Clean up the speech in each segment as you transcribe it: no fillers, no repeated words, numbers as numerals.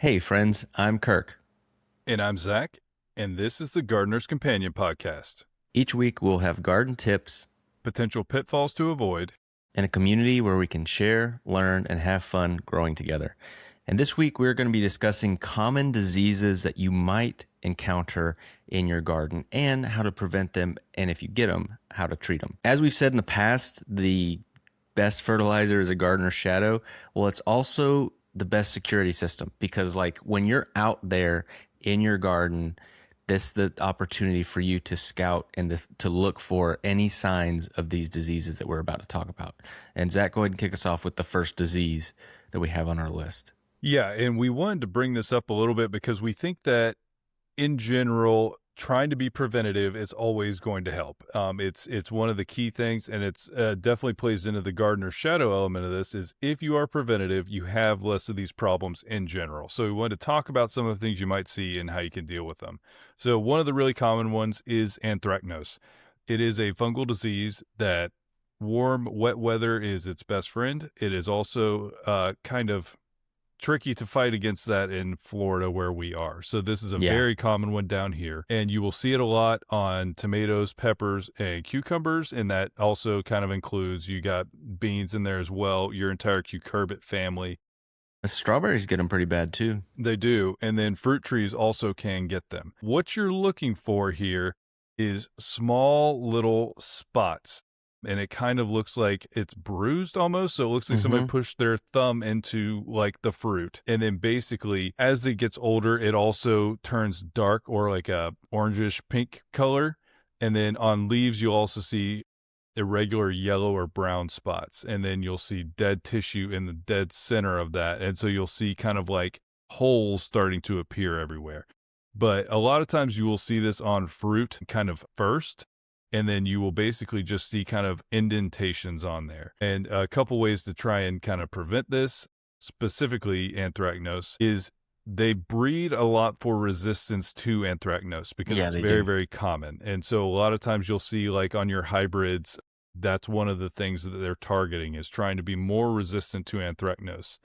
Hey, friends, I'm Kirk. And I'm Zach, and this is the Gardener's Companion Podcast. Each week we'll have garden tips Potential pitfalls to avoid. and a community where we can share, learn, and have fun growing together. And this week we're going to be discussing common diseases that you might encounter in your garden and how to prevent them, and if you get them, how to treat them. As we've said in the past, the best fertilizer is a gardener's shadow. Well, it's also the best security system because, like, when you're out there in your garden, this is the opportunity for you to scout and to look for any signs of these diseases that we're about to talk about. And Zach, go ahead and kick us off with the first disease that we have on our list. Yeah, and we wanted to bring this up a little bit because we think that in general, trying to be preventative is always going to help. It's one of the key things, and it's definitely plays into the gardener's shadow element of this. Is if you are preventative, you have less of these problems in general. So we wanted to talk about some of the things you might see and how you can deal with them. So one of the really common ones is anthracnose. It is a fungal disease that warm, wet weather is its best friend. It is also kind of tricky to fight against that in Florida where we are. So this is a very common one down here. And you will see it a lot on tomatoes, peppers, and cucumbers. And that also kind of includes, you got beans in there as well, your entire cucurbit family. Strawberries get them pretty bad too. They do. And then fruit trees also can get them. What you're looking for here is small little spots. And it kind of looks like it's bruised almost. So it looks like somebody pushed their thumb into like the fruit. And then basically as it gets older, it also turns dark or like a orangish pink color. And then on leaves, you'll also see irregular yellow or brown spots. And then you'll see dead tissue in the dead center of that. And so you'll see kind of like holes starting to appear everywhere. But a lot of times you will see this on fruit kind of first. And then you will basically just see kind of indentations on there. And a couple ways to try and kind of prevent this, specifically anthracnose, is they breed a lot for resistance to anthracnose because it's very, very common. And so a lot of times you'll see like on your hybrids, that's one of the things that they're targeting is trying to be more resistant to anthracnose.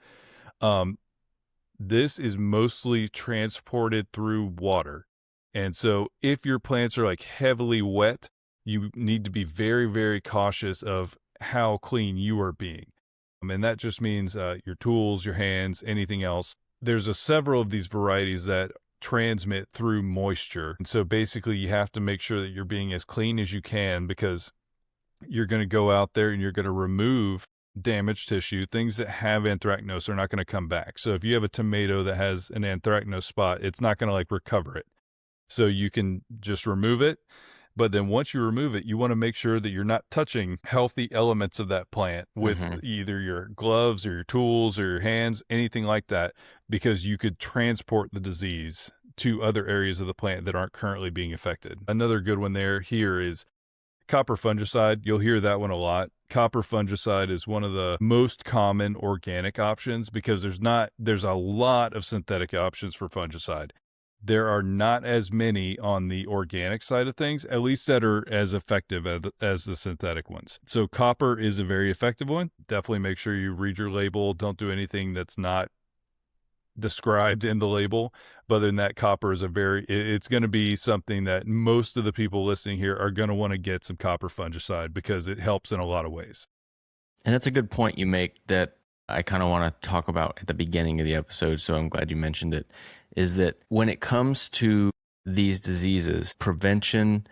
This is mostly transported through water. And so if your plants are like heavily wet, you need to be very, very cautious of how clean you are being. And that just means your tools, your hands, anything else. There's several of these varieties that transmit through moisture. And so basically you have to make sure that you're being as clean as you can because you're going to go out there and you're going to remove damaged tissue. Things that have anthracnose are not going to come back. So if you have a tomato that has an anthracnose spot, it's not going to like recover it. So you can just remove it. But then once you remove it, you want to make sure that you're not touching healthy elements of that plant with either your gloves or your tools or your hands, anything like that, because you could transport the disease to other areas of the plant that aren't currently being affected. Another good one here is copper fungicide. You'll hear that one a lot. Copper fungicide is one of the most common organic options because there's a lot of synthetic options for fungicide. There are not as many on the organic side of things, at least that are as effective as the synthetic ones. So copper is a very effective one. Definitely make sure you read your label. Don't do anything that's not described in the label. But other than that, copper is it's going to be something that most of the people listening here are going to want to get some copper fungicide because it helps in a lot of ways. And that's a good point you make that I kind of want to talk about at the beginning of the episode, so I'm glad you mentioned it, is that when it comes to these diseases, prevention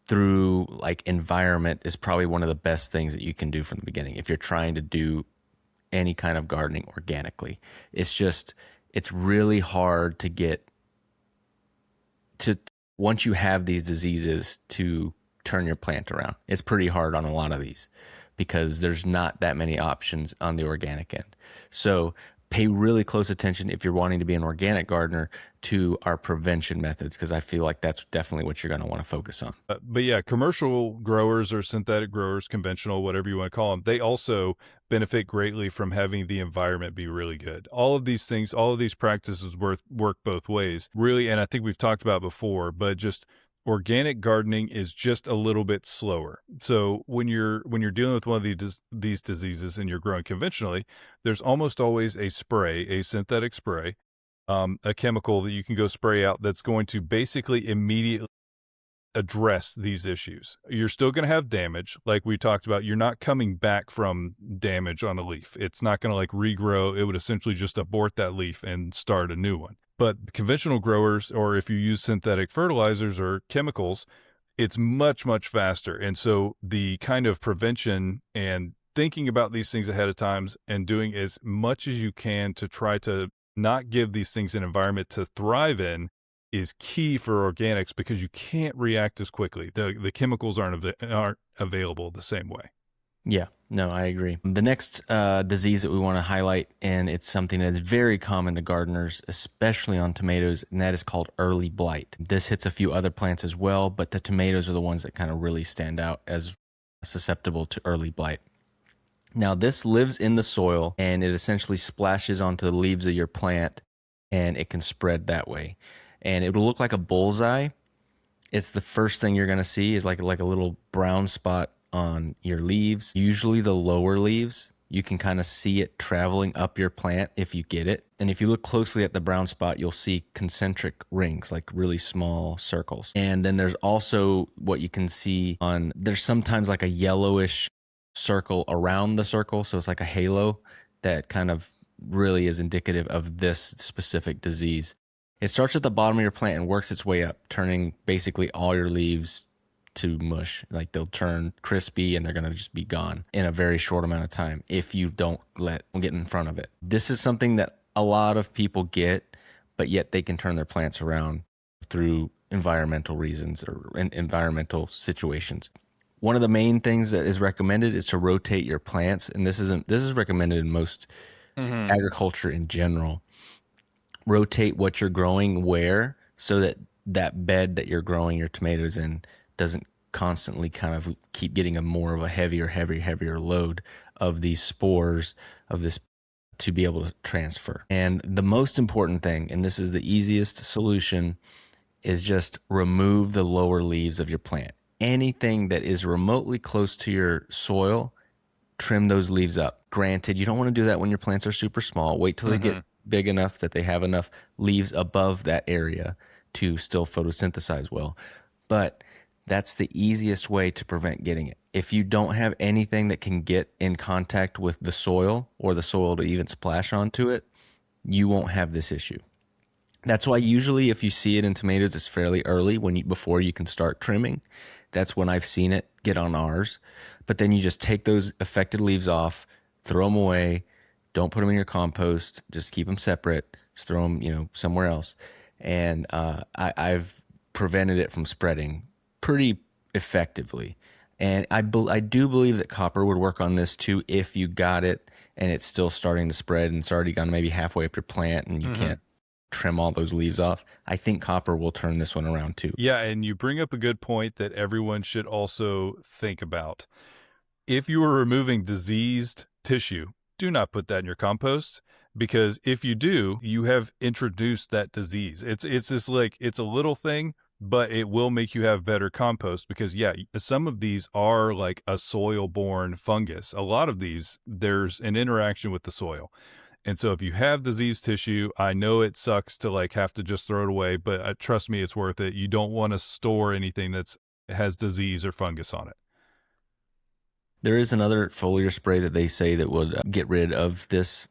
through like environment is probably one of the best things that you can do from the beginning if you're trying to do any kind of gardening organically. It's really hard to get to, once you have these diseases, to turn your plant around. It's pretty hard on a lot of these because there's not that many options on the organic end. So pay really close attention if you're wanting to be an organic gardener to our prevention methods, because I feel like that's definitely what you're going to want to focus on. But yeah, commercial growers or synthetic growers, conventional, whatever you want to call them, they also benefit greatly from having the environment be really good. All of these things, all of these practices work both ways, really. And I think we've talked about before, but just organic gardening is just a little bit slower. So when you're dealing with one of these diseases and you're growing conventionally, there's almost always a synthetic spray a chemical that you can go spray out that's going to basically immediately address these issues. You're still going to have damage. Like we talked about, you're not coming back from damage on a leaf. It's not going to like regrow. It would essentially just abort that leaf and start a new one. But conventional growers, or if you use synthetic fertilizers or chemicals, it's much, much faster. And so the kind of prevention and thinking about these things ahead of times and doing as much as you can to try to not give these things an environment to thrive in is key for organics, because you can't react as quickly. The chemicals aren't available the same way. Yeah, no, I agree. The next disease that we want to highlight, and it's something that is very common to gardeners, especially on tomatoes, and that is called early blight. This hits a few other plants as well, but the tomatoes are the ones that kind of really stand out as susceptible to early blight. Now, this lives in the soil, and it essentially splashes onto the leaves of your plant, and it can spread that way. And it will look like a bullseye. It's the first thing you're going to see is like a little brown spot on your leaves, usually the lower leaves. You can kind of see it traveling up your plant if you get it. And if you look closely at the brown spot, you'll see concentric rings, like really small circles. And then there's also what you can see there's sometimes like a yellowish circle around the circle. So it's like a halo that kind of really is indicative of this specific disease. It starts at the bottom of your plant and works its way up, turning basically all your leaves to mush. Like they'll turn crispy and they're going to just be gone in a very short amount of time if you don't get in front of it. This is something that a lot of people get, but yet they can turn their plants around through environmental reasons or environmental situations. One of the main things that is recommended is to rotate your plants, and this is recommended in most agriculture in general. Rotate what you're growing where, so that bed that you're growing your tomatoes in doesn't constantly kind of keep getting more of a heavier load of these spores of this to be able to transfer. And the most important thing, and this is the easiest solution, is just remove the lower leaves of your plant. Anything that is remotely close to your soil, trim those leaves up. Granted, you don't want to do that when your plants are super small. Wait till they get big enough that they have enough leaves above that area to still photosynthesize well. But that's the easiest way to prevent getting it. If you don't have anything that can get in contact with the soil or the soil to even splash onto it, you won't have this issue. That's why usually if you see it in tomatoes, it's fairly early before you can start trimming. That's when I've seen it get on ours. But then you just take those affected leaves off, throw them away. Don't put them in your compost. Just keep them separate. Just throw them, somewhere else. And I've prevented it from spreading pretty effectively. And I do believe that copper would work on this too if you got it and it's still starting to spread and it's already gone maybe halfway up your plant and you can't trim all those leaves off. I think copper will turn this one around too. Yeah, and you bring up a good point that everyone should also think about. If you are removing diseased tissue, do not put that in your compost, because if you do, you have introduced that disease. It's just like, it's a little thing, but it will make you have better compost, because some of these are like a soil-borne fungus. A lot of these, there's an interaction with the soil. And so if you have diseased tissue, I know it sucks to like have to just throw it away, but trust me, it's worth it. You don't want to store anything that has disease or fungus on it. There is another foliar spray that they say that would get rid of this,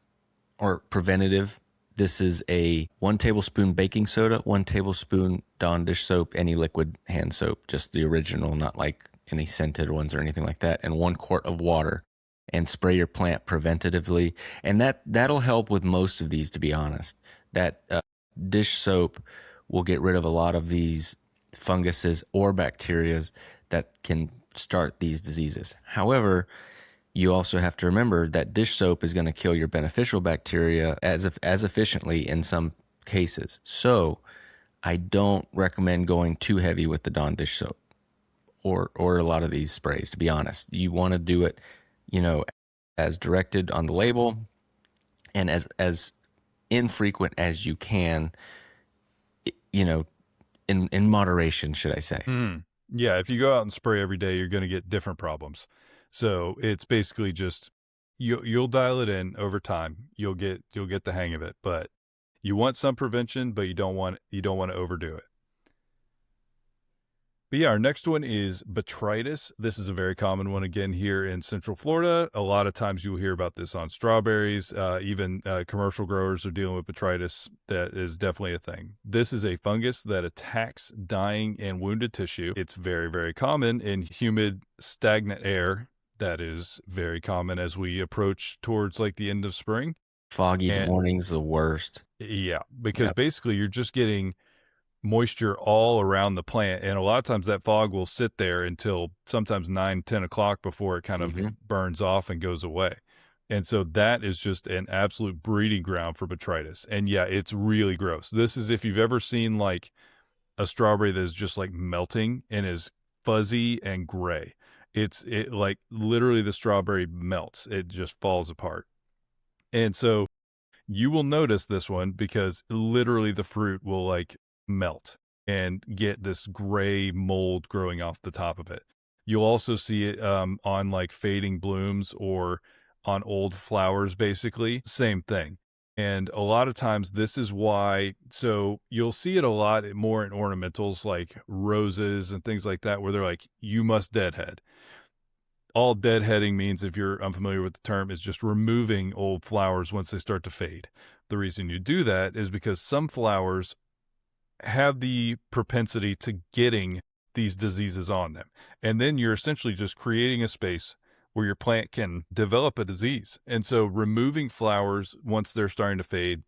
or preventative. This is a 1 tablespoon baking soda, 1 tablespoon Dawn dish soap, any liquid hand soap, just the original, not like any scented ones or anything like that, and 1 quart of water, and spray your plant preventatively. And that'll help with most of these, to be honest. That dish soap will get rid of a lot of these funguses or bacterias that can start these diseases. However, you also have to remember that dish soap is going to kill your beneficial bacteria as efficiently in some cases. So I don't recommend going too heavy with the Dawn dish soap or a lot of these sprays, to be honest. You want to do it, as directed on the label and as infrequent as you can, in moderation, should I say. Yeah, if you go out and spray every day, you're going to get different problems. So it's basically just you'll dial it in over time. You'll get the hang of it. But You want some prevention, but you don't want to overdo it. But yeah, our next one is Botrytis. This is a very common one again here in Central Florida. A lot of times you'll hear about this on strawberries. Even commercial growers are dealing with Botrytis. That is definitely a thing. This is a fungus that attacks dying and wounded tissue. It's very, very common in humid, stagnant air. That is very common as we approach towards like the end of spring. Foggy mornings, the worst. Yeah, because basically you're just getting moisture all around the plant, and a lot of times that fog will sit there until sometimes 9-10 o'clock before it kind of burns off and goes away. And so that is just an absolute breeding ground for Botrytis. And yeah, it's really gross. This is if you've ever seen like a strawberry that is just like melting and is fuzzy and gray. It like literally the strawberry melts. It just falls apart. And so you will notice this one because literally the fruit will like melt and get this gray mold growing off the top of it. You'll also see it on like fading blooms or on old flowers, basically. Same thing. And a lot of times this is why, so you'll see it a lot more in ornamentals like roses and things like that, where they're like, you must deadhead. All deadheading means, if you're unfamiliar with the term, is just removing old flowers once they start to fade. The reason you do that is because some flowers have the propensity to getting these diseases on them. And then you're essentially just creating a space where your plant can develop a disease. And so removing flowers once they're starting to fade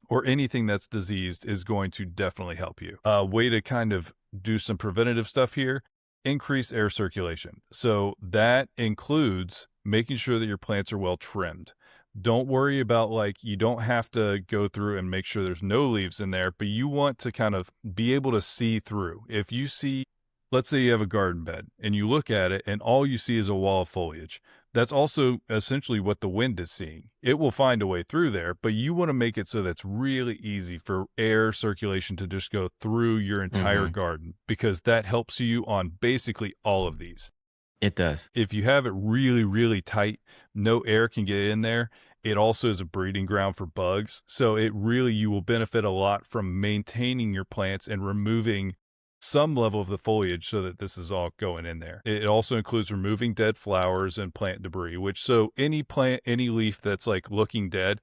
or anything that's diseased is going to definitely help you. A way to kind of do some preventative stuff here, increase air circulation. So that includes making sure that your plants are well trimmed. Don't worry about like, you don't have to go through and make sure there's no leaves in there, but you want to kind of be able to see through. If you see, let's say you have a garden bed and you look at it and all you see is a wall of foliage. That's also essentially what the wind is seeing. It will find a way through there, but you want to make it so that's really easy for air circulation to just go through your entire garden, because that helps you on basically all of these. It does. If you have it really, really tight, no air can get in there. It also is a breeding ground for bugs. So you will benefit a lot from maintaining your plants and removing some level of the foliage so that this is all going in there. It also includes removing dead flowers and plant debris, so any plant, any leaf that's like looking dead,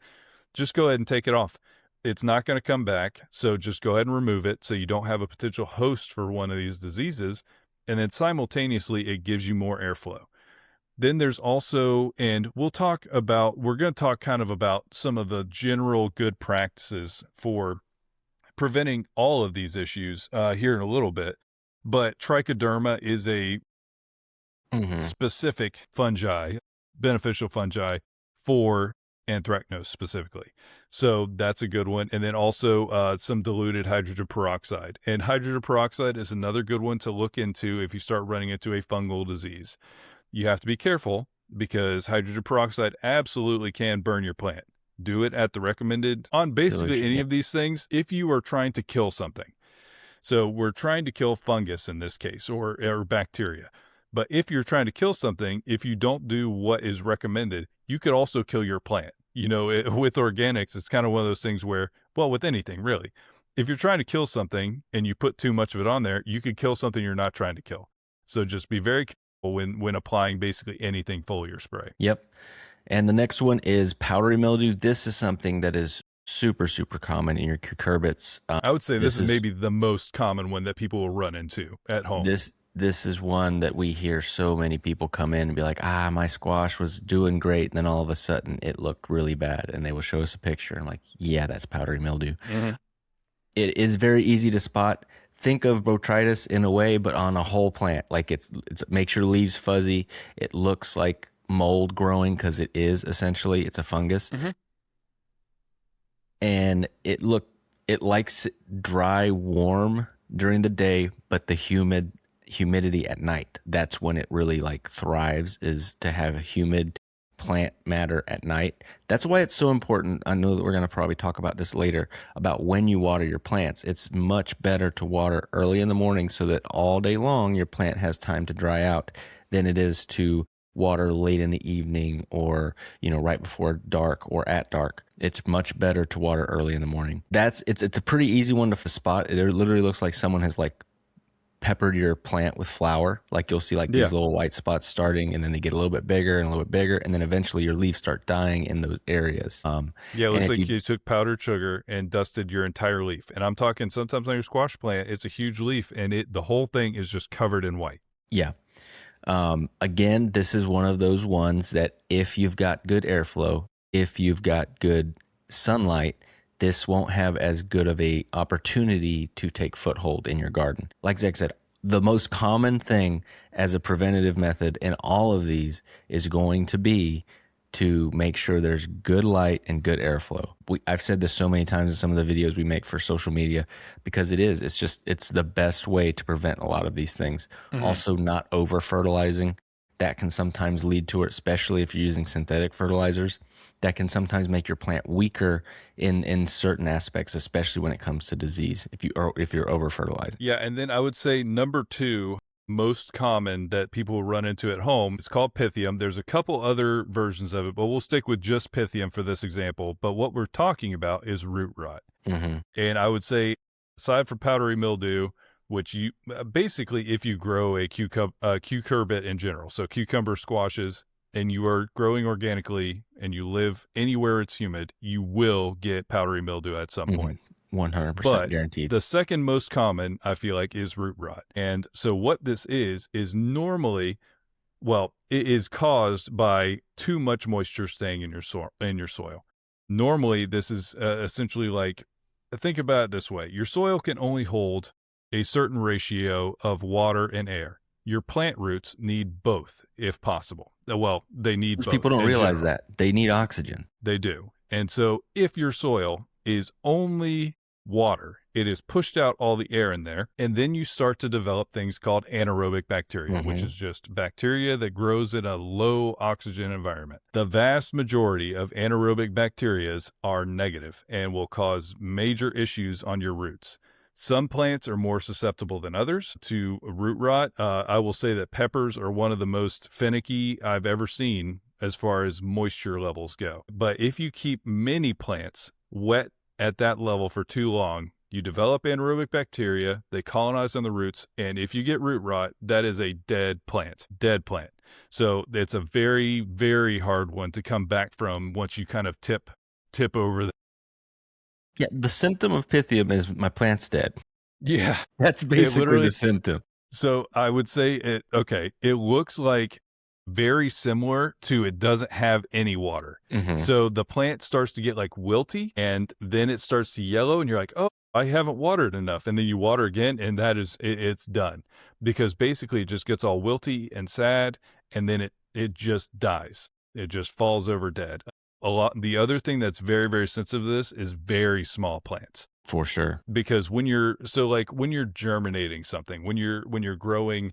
just go ahead and take it off. It's not going to come back. So just go ahead and remove it so you don't have a potential host for one of these diseases. And then simultaneously, it gives you more airflow. Then there's also, and we're going to talk kind of about some of the general good practices for preventing all of these issues here in a little bit. But trichoderma is a specific fungi, beneficial fungi for anthracnose specifically. So that's a good one. And then also some diluted hydrogen peroxide. And hydrogen peroxide is another good one to look into if you start running into a fungal disease. You have to be careful because hydrogen peroxide absolutely can burn your plant. Do it at the recommended on basically any of these things if you are trying to kill something. So we're trying to kill fungus in this case or bacteria. But if you're trying to kill something, if you don't do what is recommended, you could also kill your plant. With organics, it's kind of one of those things where, well, with anything really, if you're trying to kill something and you put too much of it on there, you could kill something you're not trying to kill. So just be very careful when applying basically anything foliar spray. Yep. And the next one is powdery mildew. This is something that is super, super common in your cucurbits. I would say this is maybe the most common one that people will run into at home. This is one that we hear so many people come in and be like, my squash was doing great. And then all of a sudden it looked really bad. And they will show us a picture. And like, yeah, that's powdery mildew. It is very easy to spot. Think of Botrytis in a way, but on a whole plant. Like it makes your leaves fuzzy. It looks like mold growing because it is essentially, it's a fungus. And it likes dry, warm during the day, but the humidity at night. That's when it really like thrives, is to have a humid plant matter at night. That's why it's so important. I know that we're going to probably talk about this later about when you water your plants. It's much better to water early in the morning so that all day long your plant has time to dry out than it is to water late in the evening or, right before dark or at dark. It's much better to water early in the morning. It's a pretty easy one to spot. It literally looks like someone has like peppered your plant with flour. Like you'll see like Yeah. these little white spots starting, and then they get a little bit bigger and a little bit bigger, and then eventually your leaves start dying in those areas. Yeah, it and looks if like you you took powdered sugar and dusted your entire leaf. And I'm talking sometimes on your squash plant, it's a huge leaf, and the whole thing is just covered in white. yeah. Again, this is one of those ones that if you've got good airflow, if you've got good sunlight, this won't have as good of a opportunity to take foothold in your garden. Like Zach said, the most common thing as a preventative method in all of these is going to be to make sure there's good light and good airflow. I've said this so many times in some of the videos we make for social media, because it's the best way to prevent a lot of these things. Also, not over fertilizing. That can sometimes lead to it, especially if you're using synthetic fertilizers. That can sometimes make your plant weaker in certain aspects, especially when it comes to disease, if you're over fertilizing. Yeah, and then I would say number 2, most common that people will run into at home, it's called Pythium. There's a couple other versions of it, but we'll stick with just Pythium for this example. But what we're talking about is root rot. Mm-hmm. And I would say, aside from powdery mildew, which you basically, if you grow a cucurbit in general, so cucumber squashes, and you are growing organically and you live anywhere it's humid, you will get powdery mildew at some point. 100% But guaranteed. the second most common, I feel like, is root rot. And so what this is normally, well, it is caused by too much moisture staying in your soil. Normally, this is essentially like, think about it this way. Your soil can only hold a certain ratio of water and air. Your plant roots need both, if possible. Well, they need both. People don't realize general. that. They need oxygen. They do. And so if your soil is only water, it has pushed out all the air in there, and then you start to develop things called anaerobic bacteria, which is just bacteria that grows in a low oxygen environment. The vast majority of anaerobic bacteria are negative and will cause major issues on your roots. Some plants are more susceptible than others to root rot. I will say that peppers are one of the most finicky I've ever seen as far as moisture levels go. But if you keep many plants wet at that level for too long, you develop anaerobic bacteria, they colonize on the roots, and if you get root rot, that is a dead plant. So it's a very, very hard one to come back from once you kind of tip over. Yeah, the symptom of Pythium is my plant's dead. Yeah. That's basically the symptom. So I would say it looks like very similar to it doesn't have any water. So the plant starts to get like wilty, and then it starts to yellow, and you're like, oh, I haven't watered enough. And then you water again, and that is, it's done. Because basically it just gets all wilty and sad, and then it just dies. It just falls over dead. The other thing that's very, very sensitive to this is very small plants. For sure. Because when you're germinating something, when you're growing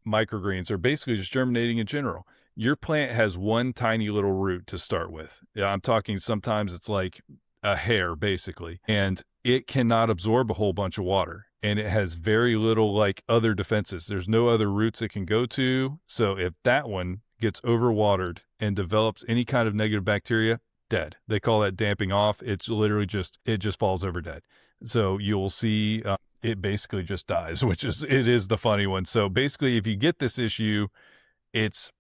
microgreens, or basically just germinating in general, your plant has one tiny little root to start with. Yeah, I'm talking sometimes it's like a hair basically, and it cannot absorb a whole bunch of water, and it has very little like other defenses. There's no other roots it can go to. So if that one gets overwatered and develops any kind of negative bacteria, dead. They call that damping off. It's literally it just falls over dead. So you'll see it basically just dies, it is the funny one. So basically, if you get this issue, it's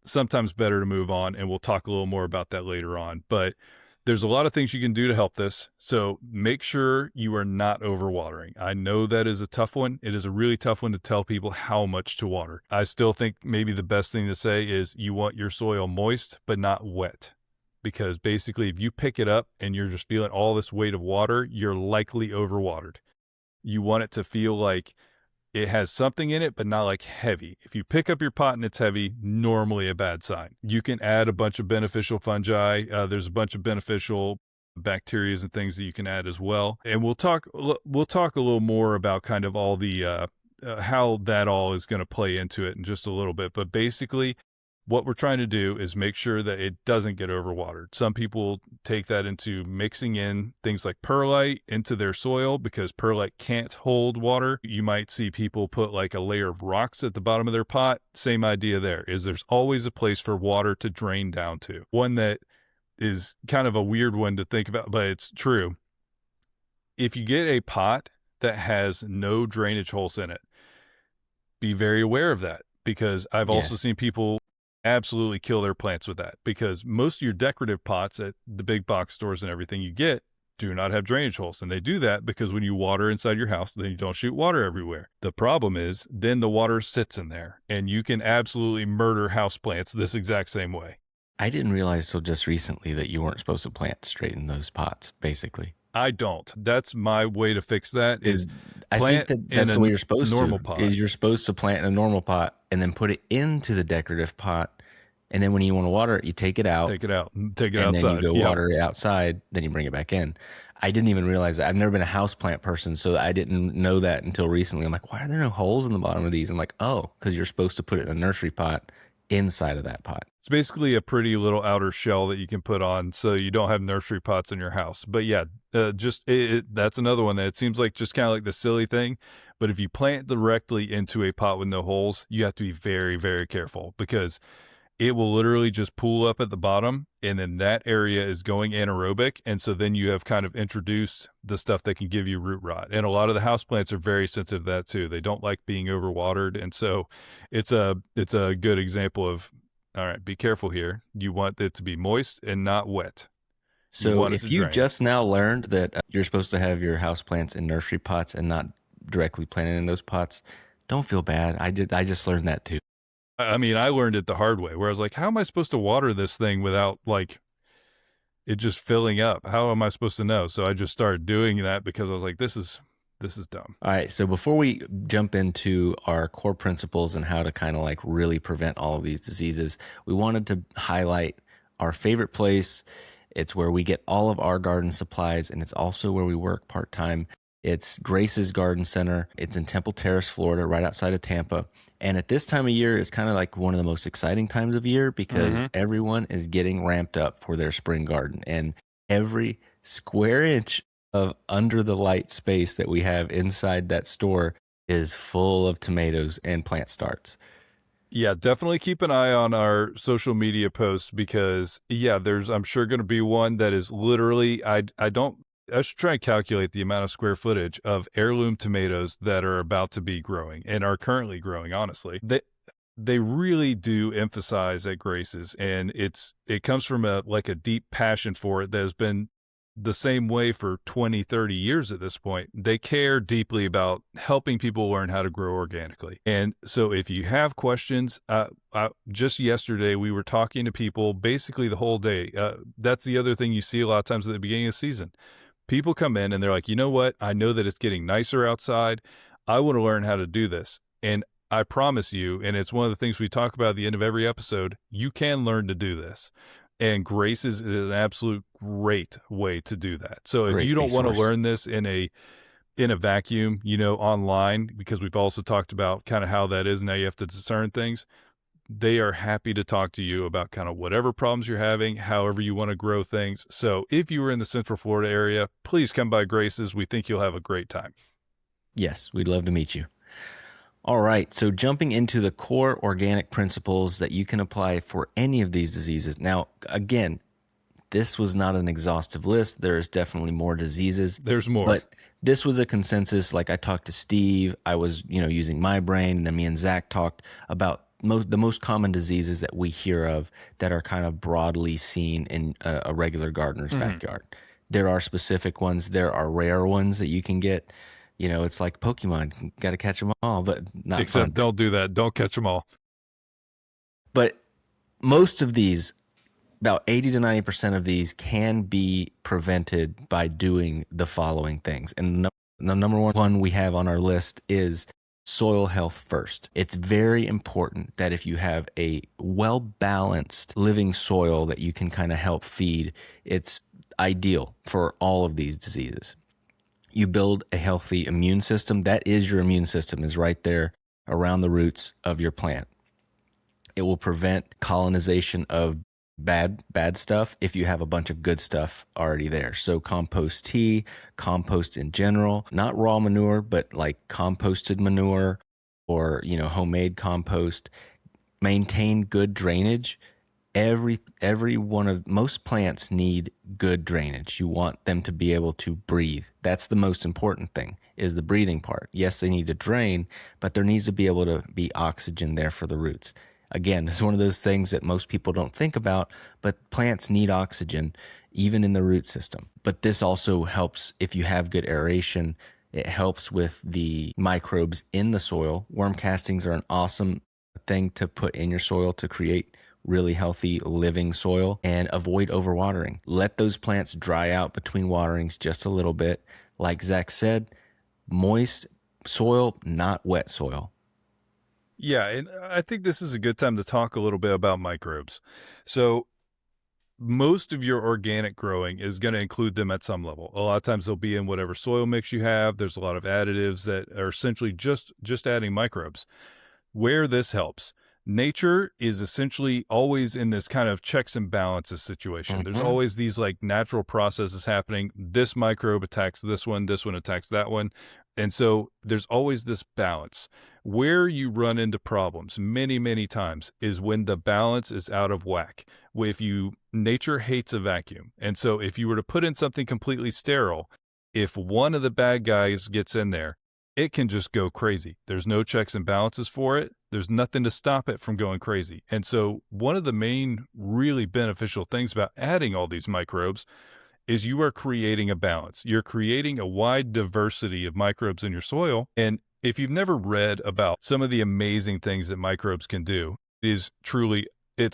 sometimes better to move on, and we'll talk a little more about that later on. But there's a lot of things you can do to help this. So make sure you are not overwatering. I know that is a tough one. It is a really tough one to tell people how much to water. I still think maybe the best thing to say is you want your soil moist, but not wet. Because basically, if you pick it up and you're just feeling all this weight of water, you're likely overwatered. You want it to feel like it has something in it, but not like heavy. If you pick up your pot and it's heavy, normally a bad sign. You can add a bunch of beneficial fungi. There's a bunch of beneficial bacteria and things that you can add as well. And we'll talk a little more about kind of all the how that all is going to play into it in just a little bit. But basically, what we're trying to do is make sure that it doesn't get overwatered. Some people take that into mixing in things like perlite into their soil, because perlite can't hold water. You might see people put like a layer of rocks at the bottom of their pot. Same idea there, is there's always a place for water to drain down to. One that is kind of a weird one to think about, but it's true. If you get a pot that has no drainage holes in it, be very aware of that, because I've also seen people absolutely kill their plants with that, because most of your decorative pots at the big box stores and everything you get do not have drainage holes. And they do that because when you water inside your house, then you don't shoot water everywhere. The problem is then the water sits in there and you can absolutely murder houseplants this exact same way. I didn't realize till just recently that you weren't supposed to plant straight in those pots, basically. I don't. That's my way to fix that is I plant think that's the way you're supposed normal to. pot. Is you're supposed to plant in a normal pot and then put it into the decorative pot. And then when you want to water it, you take it out. Take it outside. And then you go water it outside, then you bring it back in. I didn't even realize that. I've never been a houseplant person, so I didn't know that until recently. I'm like, why are there no holes in the bottom of these? I'm like, oh, because you're supposed to put it in a nursery pot inside of that pot. It's basically a pretty little outer shell that you can put on so you don't have nursery pots in your house. But yeah, that's another one that it seems like just kind of like the silly thing. But if you plant directly into a pot with no holes, you have to be very, very careful, because it will literally just pool up at the bottom, and then that area is going anaerobic. And so then you have kind of introduced the stuff that can give you root rot. And a lot of the houseplants are very sensitive to that too. They don't like being overwatered. And so it's a good example of, all right, be careful here. You want it to be moist and not wet. So if you just now learned that you're supposed to have your houseplants in nursery pots and not directly planted in those pots, don't feel bad. I just learned that too. I mean, I learned it the hard way, where I was like, how am I supposed to water this thing without like it just filling up? How am I supposed to know? So I just started doing that because I was like, this is dumb. All right. So before we jump into our core principles and how to kind of like really prevent all of these diseases, we wanted to highlight our favorite place. It's where we get all of our garden supplies, and it's also where we work part-time. It's Grace's Garden Center. It's in Temple Terrace, Florida, right outside of Tampa. And at this time of year is kind of like one of the most exciting times of year, because everyone is getting ramped up for their spring garden. And every square inch of under the light space that we have inside that store is full of tomatoes and plant starts. Yeah, definitely keep an eye on our social media posts, because there's, I'm sure, going to be one that is literally, I should try and calculate the amount of square footage of heirloom tomatoes that are about to be growing and are currently growing, honestly. They really do emphasize at Grace's, and it comes from a deep passion for it that has been the same way for 20, 30 years at this point. They care deeply about helping people learn how to grow organically. And so if you have questions, just yesterday we were talking to people basically the whole day. That's the other thing you see a lot of times at the beginning of the season. People come in and they're like, you know what? I know that it's getting nicer outside. I want to learn how to do this. And I promise you, and it's one of the things we talk about at the end of every episode, you can learn to do this. And Grace's is an absolute great way to do that. So if you don't want to learn this in a vacuum, online, because we've also talked about kind of how that is, now you have to discern things. They are happy to talk to you about kind of whatever problems you're having, however you want to grow things. So if you were in the Central Florida area, please come by Grace's. We think you'll have a great time. Yes, we'd love to meet you. All right, so jumping into the core organic principles that you can apply for any of these diseases. Now, again, this was not an exhaustive list. There's definitely more diseases. There's more. But this was a consensus. Like, I talked to Steve. I was, using my brain, and then me and Zach talked about the most common diseases that we hear of that are kind of broadly seen in a regular gardener's backyard. There are specific ones. There are rare ones that you can get. It's like Pokemon. Got to catch them all, but not Except fun. Don't do that. Don't catch them all. But most of these, about 80 to 90% of these, can be prevented by doing the following things. And the number one we have on our list is soil health first. It's very important that if you have a well-balanced living soil that you can kind of help feed, it's ideal for all of these diseases. You build a healthy immune system. That is your immune system, is right there around the roots of your plant. It will prevent colonization of bad stuff if you have a bunch of good stuff already there. So compost tea, compost in general, not raw manure, but like composted manure or, homemade compost. Maintain good drainage. every one of most plants need good drainage. You want them to be able to breathe. That's the most important thing, is the breathing part. Yes, they need to drain, but there needs to be able to be oxygen there for the roots. Again, it's one of those things that most people don't think about, but plants need oxygen even in the root system. But this also helps if you have good aeration. It helps with the microbes in the soil. Worm castings are an awesome thing to put in your soil to create really healthy living soil, and avoid overwatering. Let those plants dry out between waterings just a little bit. Like Zach said, moist soil, not wet soil. Yeah, and I think this is a good time to talk a little bit about microbes. So most of your organic growing is going to include them at some level. A lot of times they'll be in whatever soil mix you have. There's a lot of additives that are essentially just adding microbes. Where this helps, nature is essentially always in this kind of checks and balances situation. There's always these like natural processes happening. This microbe attacks this one attacks that one. And so there's always this balance. Where you run into problems many, many times is when the balance is out of whack. Nature hates a vacuum. And so if you were to put in something completely sterile, if one of the bad guys gets in there, it can just go crazy. There's no checks and balances for it. There's nothing to stop it from going crazy. And so one of the main really beneficial things about adding all these microbes is you are creating a balance. You're creating a wide diversity of microbes in your soil. And if you've never read about some of the amazing things that microbes can do, it's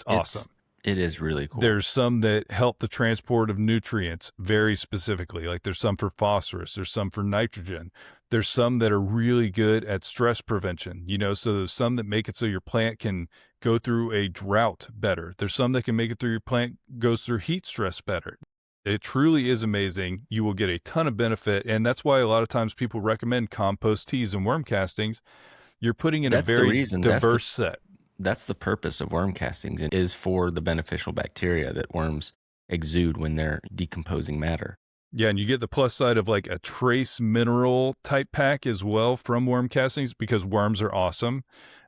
awesome. It is really cool. There's some that help the transport of nutrients very specifically. Like there's some for phosphorus, there's some for nitrogen. There's some that are really good at stress prevention, so there's some that make it so your plant can go through a drought better. There's some that can make it through your plant goes through heat stress better. It truly is amazing. You will get a ton of benefit. And that's why a lot of times people recommend compost teas and worm castings. You're putting in a very diverse set. That's the purpose of worm castings. It is for the beneficial bacteria that worms exude when they're decomposing matter. Yeah, and you get the plus side of like a trace mineral type pack as well from worm castings because worms are awesome.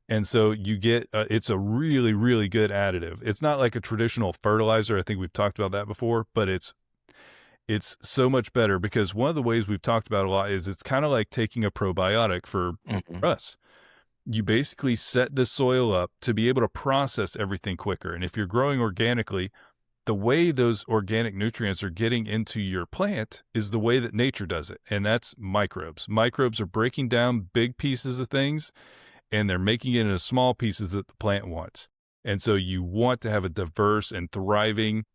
And so you get, it's a really, really good additive. It's not like a traditional fertilizer. I think we've talked about that before, but it's so much better because one of the ways we've talked about a lot is it's kind of like taking a probiotic for us. You basically set the soil up to be able to process everything quicker. And if you're growing organically, the way those organic nutrients are getting into your plant is the way that nature does it. And that's microbes. Microbes are breaking down big pieces of things and they're making it into small pieces that the plant wants. And so you want to have a diverse and thriving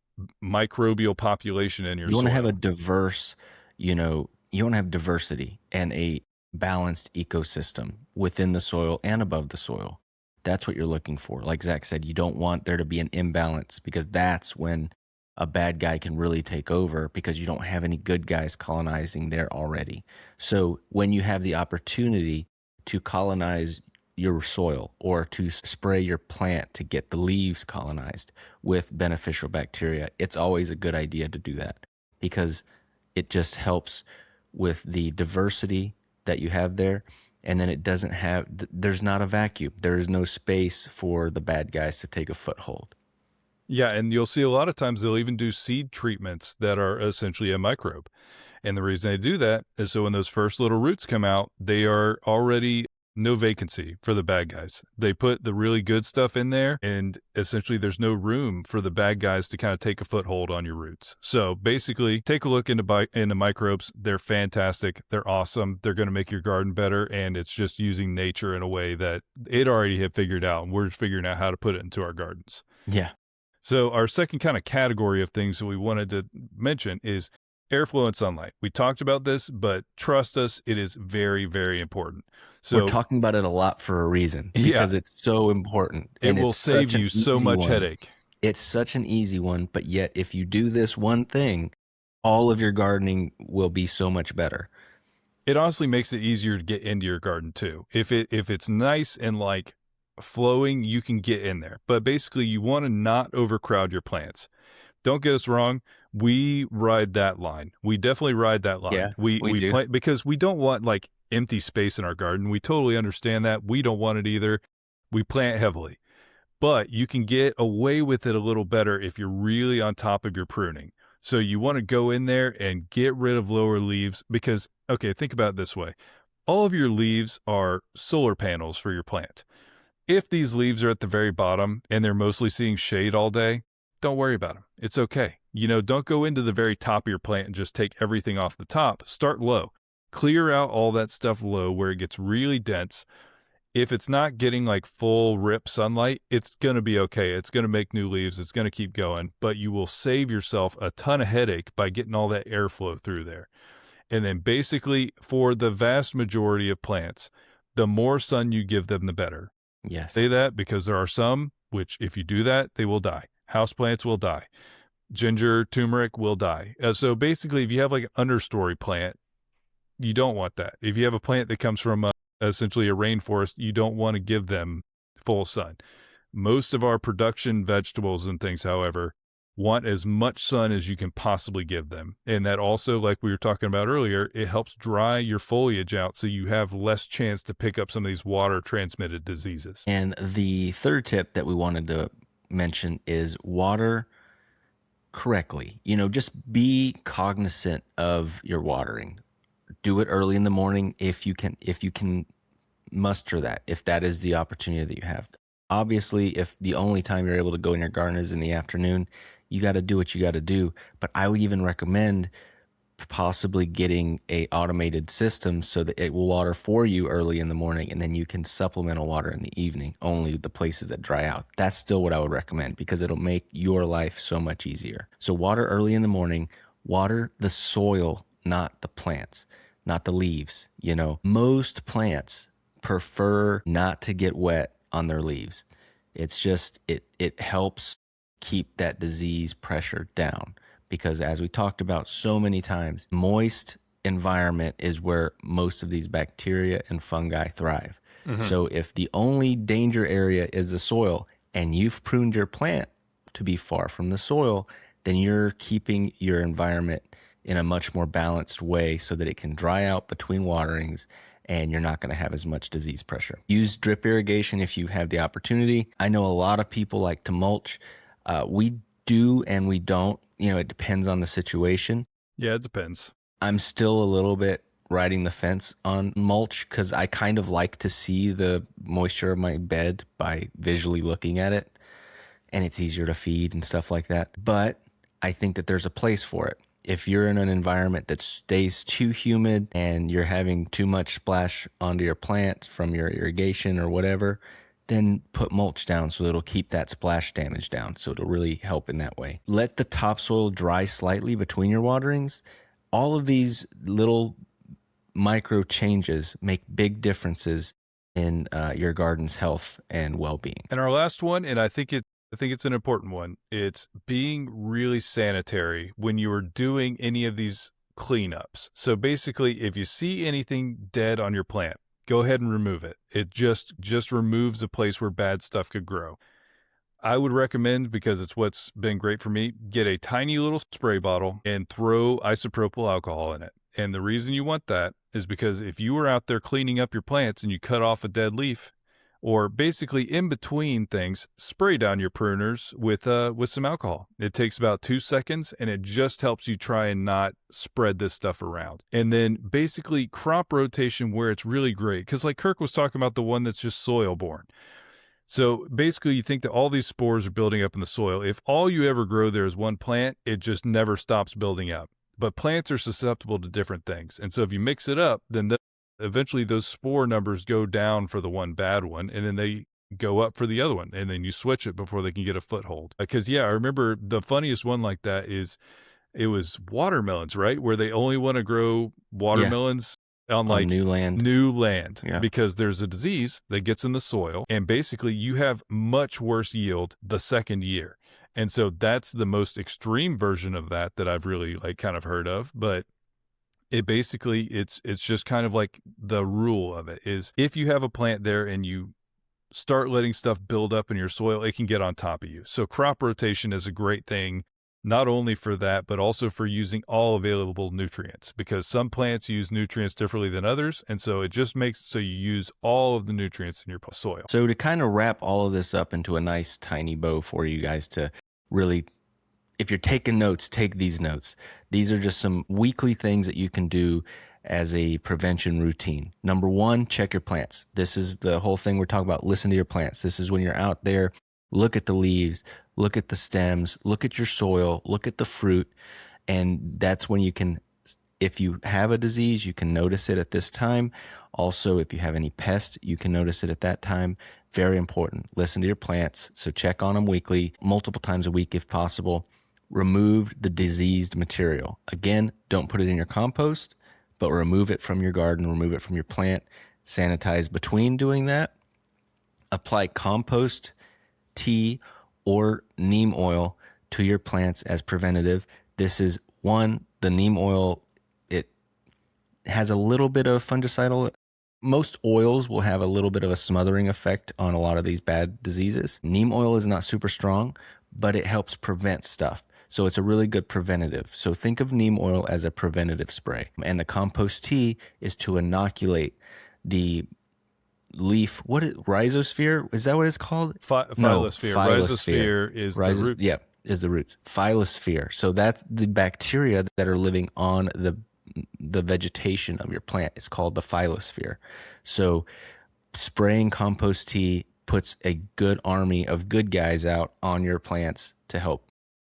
microbial population in your soil. You want to have a diverse, you want to have diversity and a balanced ecosystem within the soil and above the soil. That's what you're looking for. Like Zach said, you don't want there to be an imbalance because that's when a bad guy can really take over because you don't have any good guys colonizing there already. So when you have the opportunity to colonize your soil or to spray your plant to get the leaves colonized with beneficial bacteria, it's always a good idea to do that because it just helps with the diversity that you have there. And then there's not a vacuum. There is no space for the bad guys to take a foothold. Yeah, and you'll see a lot of times they'll even do seed treatments that are essentially a microbe. And the reason they do that is so when those first little roots come out, they are already no vacancy for the bad guys. They put the really good stuff in there, and essentially there's no room for the bad guys to kind of take a foothold on your roots. So basically, take a look into microbes. They're fantastic. They're awesome. They're going to make your garden better, and it's just using nature in a way that it already had figured out, and we're just figuring out how to put it into our gardens. Yeah. So our second kind of category of things that we wanted to mention is airflow and sunlight. We talked about this, but trust us, it is very, very important. So we're talking about it a lot for a reason because it's so important. It will save you so much headache. It's such an easy one, but yet if you do this one thing, all of your gardening will be so much better. It honestly makes it easier to get into your garden too. If it's nice and like flowing, you can get in there. But basically you want to not overcrowd your plants. Don't get us wrong. We ride that line. We definitely ride that line. Yeah, we do. plant because we don't want like empty space in our garden. We totally understand that. We don't want it either. We plant heavily. but you can get away with it a little better if you're really on top of your pruning. So you want to go in there and get rid of lower leaves because, okay, think about it this way. All of your leaves are solar panels for your plant. If these leaves are at the very bottom and they're mostly seeing shade all day, don't worry about them. It's okay. Don't go into the very top of your plant and just take everything off the top. Start low. Clear out all that stuff low where it gets really dense. If it's not getting like full rip sunlight, it's going to be okay. It's going to make new leaves. It's going to keep going, but you will save yourself a ton of headache by getting all that airflow through there. And then basically for the vast majority of plants, the more sun you give them, the better. Yes. Say that because there are some which if you do that, they will die. Houseplants will die. Ginger, turmeric will die. So basically if you have like an understory plant, you don't want that. If you have a plant that comes from essentially a rainforest, you don't want to give them full sun. Most of our production vegetables and things, however, want as much sun as you can possibly give them. And that also, like we were talking about earlier, it helps dry your foliage out so you have less chance to pick up some of these water transmitted diseases. And the third tip that we wanted to mention is water correctly. Just be cognizant of your watering. Do it early in the morning if you can muster that, if that is the opportunity that you have. Obviously, if the only time you're able to go in your garden is in the afternoon, you got to do what you got to do. But I would even recommend possibly getting a automated system so that it will water for you early in the morning, and then you can supplemental water in the evening, only the places that dry out. That's still what I would recommend because it'll make your life so much easier. So water early in the morning, water the soil, not the plants, not the leaves. Most plants prefer not to get wet on their leaves. It's just, it helps keep that disease pressure down because as we talked about so many times, moist environment is where most of these bacteria and fungi thrive. Mm-hmm. So if the only danger area is the soil and you've pruned your plant to be far from the soil, then you're keeping your environment in a much more balanced way so that it can dry out between waterings and you're not going to have as much disease pressure. Use drip irrigation if you have the opportunity. I know a lot of people like to mulch. We do and we don't. It depends on the situation. Yeah, it depends. I'm still a little bit riding the fence on mulch because I kind of like to see the moisture of my bed by visually looking at it, and it's easier to feed and stuff like that. But I think that there's a place for it. If you're in an environment that stays too humid and you're having too much splash onto your plants from your irrigation or whatever, then put mulch down so it'll keep that splash damage down. So it'll really help in that way. Let the topsoil dry slightly between your waterings. All of these little micro changes make big differences in your garden's health and well-being. And our last one, and I think it's an important one. It's being really sanitary when you are doing any of these cleanups. So basically, if you see anything dead on your plant, go ahead and remove it. It just removes a place where bad stuff could grow. I would recommend, because it's what's been great for me, get a tiny little spray bottle and throw isopropyl alcohol in it. And the reason you want that is because if you were out there cleaning up your plants and you cut off a dead leaf, or basically in between things, spray down your pruners with some alcohol. It takes about 2 seconds, and it just helps you try and not spread this stuff around. And then basically crop rotation where it's really great, because like Kirk was talking about the one that's just soil borne. So basically you think that all these spores are building up in the soil. If all you ever grow there is one plant, it just never stops building up. But plants are susceptible to different things. And so if you mix it up, then eventually those spore numbers go down for the one bad one, and then they go up for the other one, and then you switch it before they can get a foothold. Because, I remember the funniest one like that is it was watermelons, right? Where they only want to grow watermelons on new land. Yeah. Because there's a disease that gets in the soil, and basically you have much worse yield the second year. And so that's the most extreme version of that I've really kind of heard of. But it basically, it's just kind of like the rule of it is if you have a plant there and you start letting stuff build up in your soil, it can get on top of you. So crop rotation is a great thing not only for that, but also for using all available nutrients, because some plants use nutrients differently than others. And so it just makes so you use all of the nutrients in your soil. So to kind of wrap all of this up into a nice tiny bow for you guys to really, if you're taking notes, take these notes. These are just some weekly things that you can do as a prevention routine. Number one, check your plants. This is the whole thing we're talking about. Listen to your plants. This is when you're out there, look at the leaves, look at the stems, look at your soil, look at the fruit. And that's when you can, if you have a disease, you can notice it at this time. Also, if you have any pest, you can notice it at that time. Very important. Listen to your plants. So check on them weekly, multiple times a week if possible. Remove the diseased material. Again, don't put it in your compost, but remove it from your garden, remove it from your plant. Sanitize between doing that. Apply compost, tea, or neem oil to your plants as preventative. This is one, the neem oil, it has a little bit of fungicidal. Most oils will have a little bit of a smothering effect on a lot of these bad diseases. Neem oil is not super strong, but it helps prevent stuff. So it's a really good preventative. So think of neem oil as a preventative spray. And the compost tea is to inoculate the leaf. What is rhizosphere? Is that what it's called? Phylosphere. Rhizosphere is the roots. Yeah, is the roots. Phylosphere. So that's the bacteria that are living on the vegetation of your plant. It's called the phylosphere. So spraying compost tea puts a good army of good guys out on your plants to help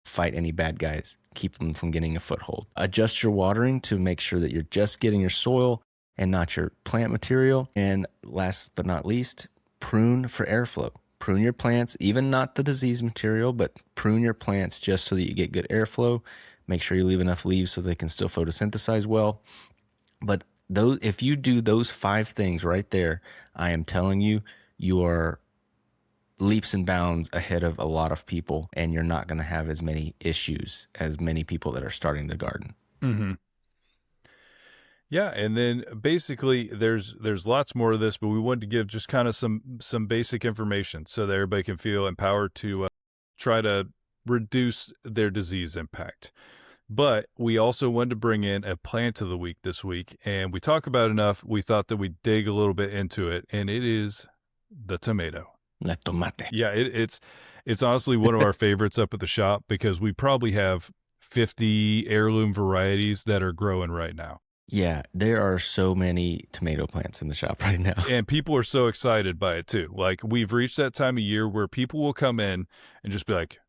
fight any bad guys, keep them from getting a foothold. Adjust your watering to make sure that you're just getting your soil and not your plant material. And last but not least, prune for airflow. Prune your plants, even not the disease material, but prune your plants just so that you get good airflow. Make sure you leave enough leaves so they can still photosynthesize well. But those, if you do those 5 things right there, I am telling you, you are leaps and bounds ahead of a lot of people, and you're not going to have as many issues as many people that are starting the garden. Mm-hmm. Yeah, and then basically there's lots more of this, but we wanted to give just kind of some basic information so that everybody can feel empowered to try to reduce their disease impact. But we also wanted to bring in a plant of the week this week, and we talk about enough, we thought that we'd dig a little bit into it, and it is the tomato. La tomate. Yeah, it's honestly one of our favorites up at the shop because we probably have 50 heirloom varieties that are growing right now. Yeah, there are so many tomato plants in the shop right now. And people are so excited by it too. Like, we've reached that time of year where people will come in and just be like,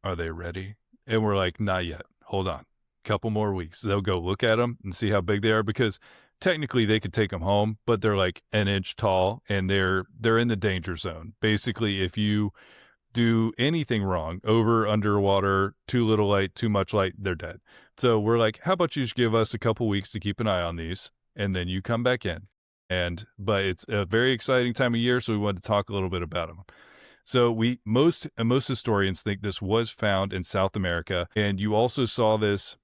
are they ready? And we're like, not yet. Hold on. Couple more weeks. They'll go look at them and see how big they are, because technically they could take them home, but they're like an inch tall and they're in the danger zone. Basically, if you do anything wrong, over, underwater, too little light, too much light, they're dead. So we're like, how about you just give us a couple weeks to keep an eye on these, and then you come back in. But it's a very exciting time of year, so we wanted to talk a little bit about them. So most historians think this was found in South America, and you also saw this.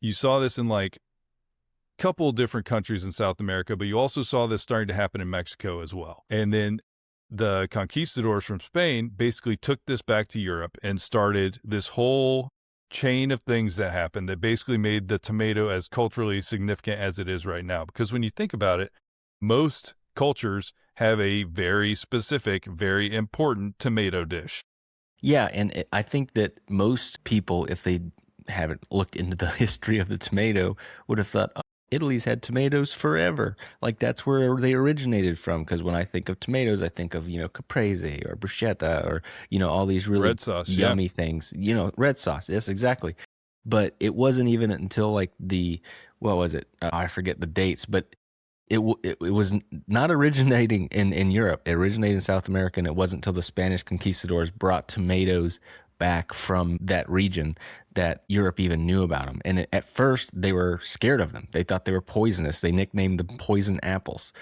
You saw this in like a couple different countries in South America, but you also saw this starting to happen in Mexico as well. And then the conquistadors from Spain basically took this back to Europe and started this whole chain of things that happened that basically made the tomato as culturally significant as it is right now. Because when you think about it, most cultures have a very specific, very important tomato dish. Yeah, and I think that most people, if they haven't looked into the history of the tomato, would have thought, oh, Italy's had tomatoes forever. Like, that's where they originated from. Because when I think of tomatoes, I think of, caprese or bruschetta or, all these really red sauce, yummy things. Red sauce. Yes, exactly. But it wasn't even until like what was it? I forget the dates, but it was not originating in Europe. It originated in South America, and it wasn't until the Spanish conquistadors brought tomatoes back from that region that Europe even knew about them. And at first, they were scared of them. They thought they were poisonous. They nicknamed them poison apples.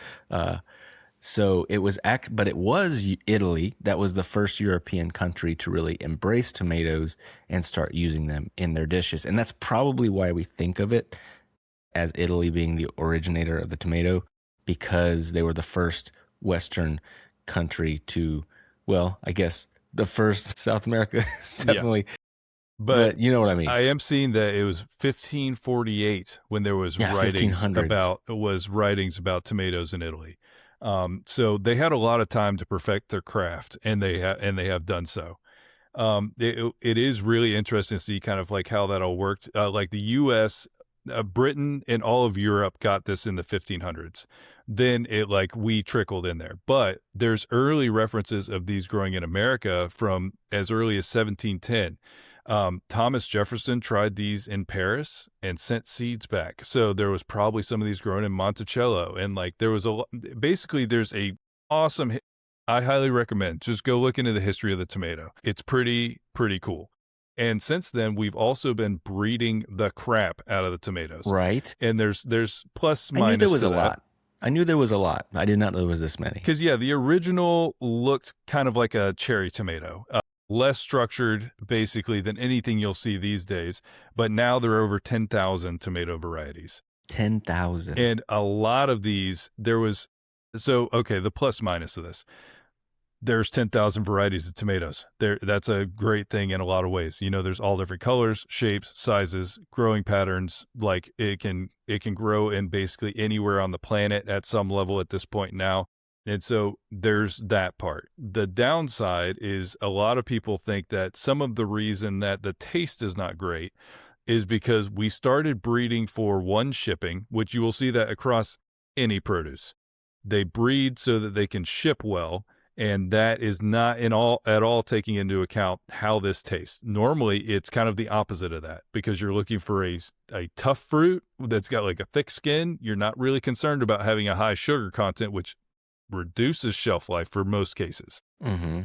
So it was but it was Italy that was the first European country to really embrace tomatoes and start using them in their dishes. And that's probably why we think of it as Italy being the originator of the tomato, because they were the first Western country to, well, I guess the first South America is definitely. But you know what I mean. I am seeing that it was 1548 when there was Yeah, writings 1500s. about tomatoes in Italy. So they had a lot of time to perfect their craft, and they have done so. It is really interesting to see kind of like how that all worked. Like the U.S., Britain, and all of Europe got this in the 1500s. Then we trickled in there. But there's early references of these growing in America from as early as 1710. Thomas Jefferson tried these in Paris and sent seeds back. So there was probably some of these grown in Monticello. And there's a awesome, I highly recommend, just go look into the history of the tomato. It's pretty cool. And since then, we've also been breeding the crap out of the tomatoes. Right. And there's plus, I knew minus there was to a that. lot. I knew there was a lot. I did not know there was this many. Because, the original looked kind of like a cherry tomato. Less structured, basically, than anything you'll see these days. But now there are over 10,000 tomato varieties. 10,000. And a lot of these, the plus minus of this. There's 10,000 varieties of tomatoes. That's a great thing in a lot of ways. There's all different colors, shapes, sizes, growing patterns. Like it can grow in basically anywhere on the planet at some level at this point now. And so there's that part. The downside is a lot of people think that some of the reason that the taste is not great is because we started breeding for one shipping, which you will see that across any produce. They breed so that they can ship well. And that is not at all taking into account how this tastes. Normally, it's kind of the opposite of that because you're looking for a tough fruit that's got like a thick skin. You're not really concerned about having a high sugar content, which reduces shelf life for most cases. Mm-hmm.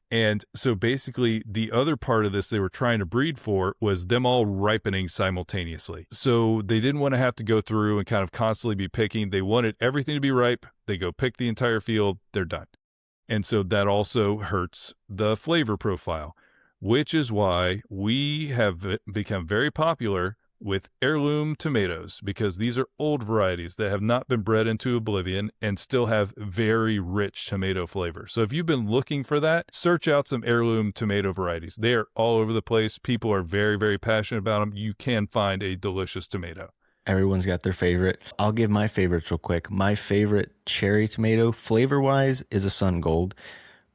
And so basically the other part of this they were trying to breed for was them all ripening simultaneously. So they didn't want to have to go through and kind of constantly be picking. They wanted everything to be ripe. They go pick the entire field. They're done. And so that also hurts the flavor profile, which is why we have become very popular with heirloom tomatoes, because these are old varieties that have not been bred into oblivion and still have very rich tomato flavor. So if you've been looking for that, search out some heirloom tomato varieties. They are all over the place. People are very, very passionate about them. You can find a delicious tomato. Everyone's got their favorite. I'll give my favorites real quick. My favorite cherry tomato, flavor-wise, is a Sun Gold.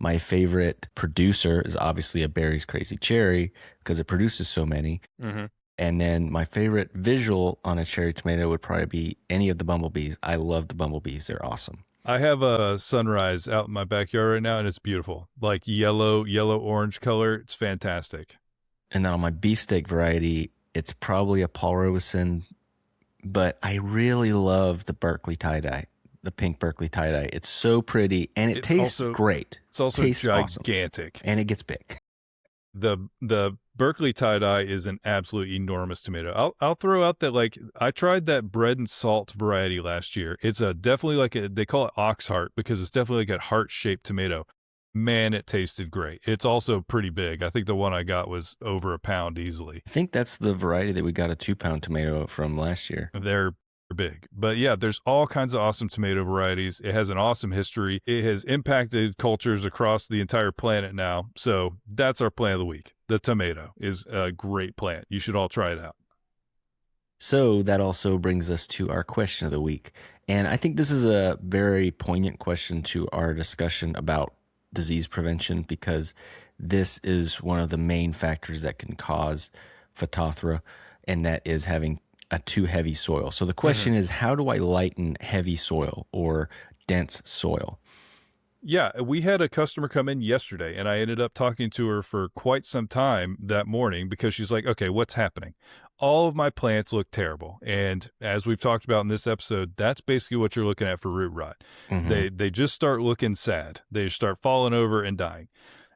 My favorite producer is obviously a Berry's Crazy Cherry because it produces so many. Mm-hmm. And then my favorite visual on a cherry tomato would probably be any of the bumblebees. I love the bumblebees. They're awesome. I have a sunrise out in my backyard right now, and it's beautiful. Like yellow-orange color. It's fantastic. And then on my beefsteak variety, it's probably a Paul Robeson, but I really love the Berkeley tie-dye, the pink Berkeley tie-dye. It's so pretty, and it tastes great. It's also gigantic. Awesome. And it gets big. The Berkeley tie-dye is an absolute enormous tomato. I'll throw out that I tried that bread and salt variety last year. It's definitely they call it ox heart because it's definitely like a heart-shaped tomato. Man, it tasted great. It's also pretty big. I think the one I got was over a pound easily. I think that's the variety that we got a 2-pound tomato from last year. They're big. But yeah, there's all kinds of awesome tomato varieties. It has an awesome history. It has impacted cultures across the entire planet now. So that's our plant of the week. The tomato is a great plant. You should all try it out. So that also brings us to our question of the week. And I think this is a very poignant question to our discussion about disease prevention, because this is one of the main factors that can cause Phytophthora, and that is having a too heavy soil. So the question is, how do I lighten heavy soil or dense soil? Yeah, we had a customer come in yesterday, and I ended up talking to her for quite some time that morning because she's like, okay, what's happening? All of my plants look terrible. And as we've talked about in this episode, that's basically what you're looking at for root rot. Mm-hmm. They just start looking sad. They start falling over and dying.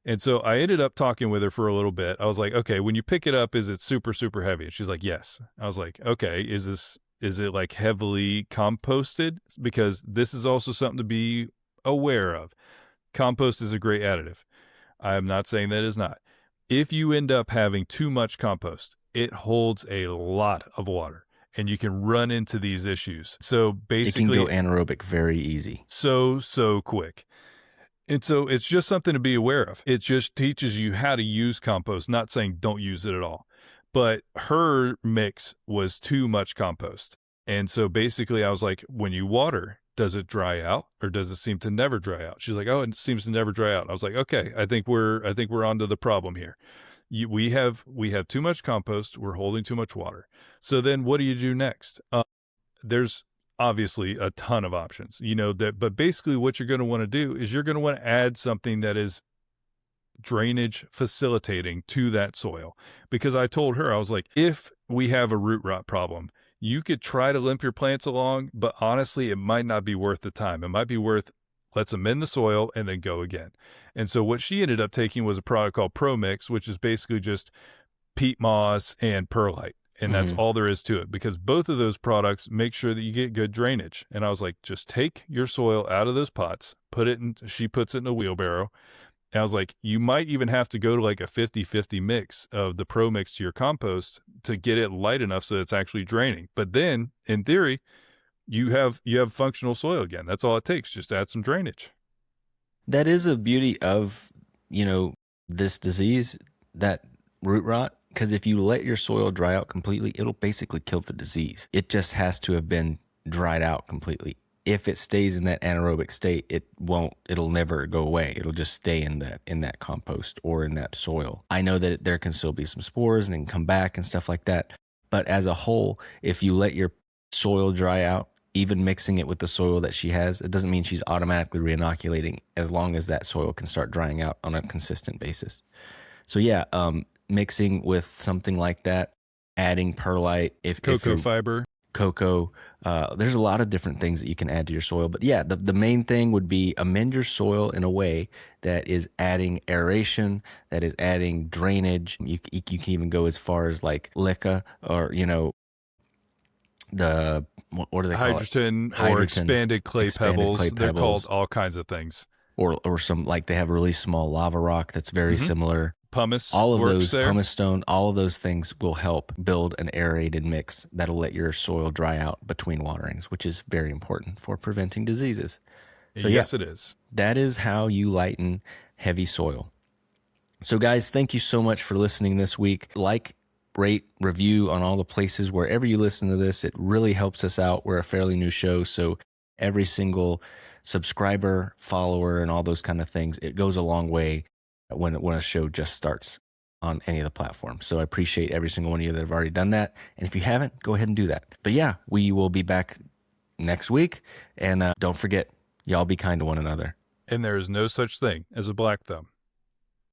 And so I ended up talking with her for a little bit. I was like, okay, when you pick it up, is it super, super heavy? And she's like, yes. I was like, okay, is it like heavily composted? Because this is also something to be aware of. Compost is a great additive. I am not saying that is not. If you end up having too much compost, it holds a lot of water and you can run into these issues. So basically, it can go anaerobic very easy. So quick. And so it's just something to be aware of. It just teaches you how to use compost, not saying don't use it at all. But her mix was too much compost. And so basically I was like, when you water, does it dry out or does it seem to never dry out? She's like, oh, it seems to never dry out. I was like, okay, I think we're onto the problem here. We have too much compost. We're holding too much water. So then what do you do next? There's obviously a ton of options, but basically what you're going to want to do is you're going to want to add something that is drainage facilitating to that soil. Because I told her, I was like, if we have a root rot problem, you could try to limp your plants along, but honestly, it might not be worth the time. It might be worth, let's amend the soil and then go again. And so what she ended up taking was a product called Pro Mix, which is basically just peat moss and perlite. And that's all there is to it, because both of those products make sure that you get good drainage. And I was like, just take your soil out of those pots, she puts it in a wheelbarrow. And I was like, you might even have to go to like a 50-50 mix of the Pro Mix to your compost to get it light enough so it's actually draining. But then in theory, you have functional soil again. That's all it takes. Just add some drainage. That is a beauty of, this disease, that root rot. Because if you let your soil dry out completely, it'll basically kill the disease. It just has to have been dried out completely. If it stays in that anaerobic state, it'll never go away. It'll just stay in that compost or in that soil. I know that there can still be some spores and it can come back and stuff like that. But as a whole, if you let your soil dry out, even mixing it with the soil that she has, it doesn't mean she's automatically re-inoculating, as long as that soil can start drying out on a consistent basis. So yeah, mixing with something like that, adding perlite, cocoa fiber, there's a lot of different things that you can add to your soil. But yeah, the main thing would be amend your soil in a way that is adding aeration, that is adding drainage. You can even go as far as like LICA, or what do they call hydrogen, it? or expanded clay pebbles. They're called all kinds of things. Or some, like, they have a really small lava rock that's very similar. Pumice, all of those there. Pumice stone, all of those things will help build an aerated mix that'll let your soil dry out between waterings, which is very important for preventing diseases. So yes, it is. That is how you lighten heavy soil. So guys, thank you so much for listening this week. Like, rate, review on all the places wherever you listen to this. It really helps us out. We're a fairly new show, so every single subscriber, follower, and all those kind of things, it goes a long way when a show just starts on any of the platforms. So I appreciate every single one of you that have already done that. And if you haven't, go ahead and do that. But yeah, we will be back next week. And don't forget, y'all be kind to one another. And there is no such thing as a black thumb.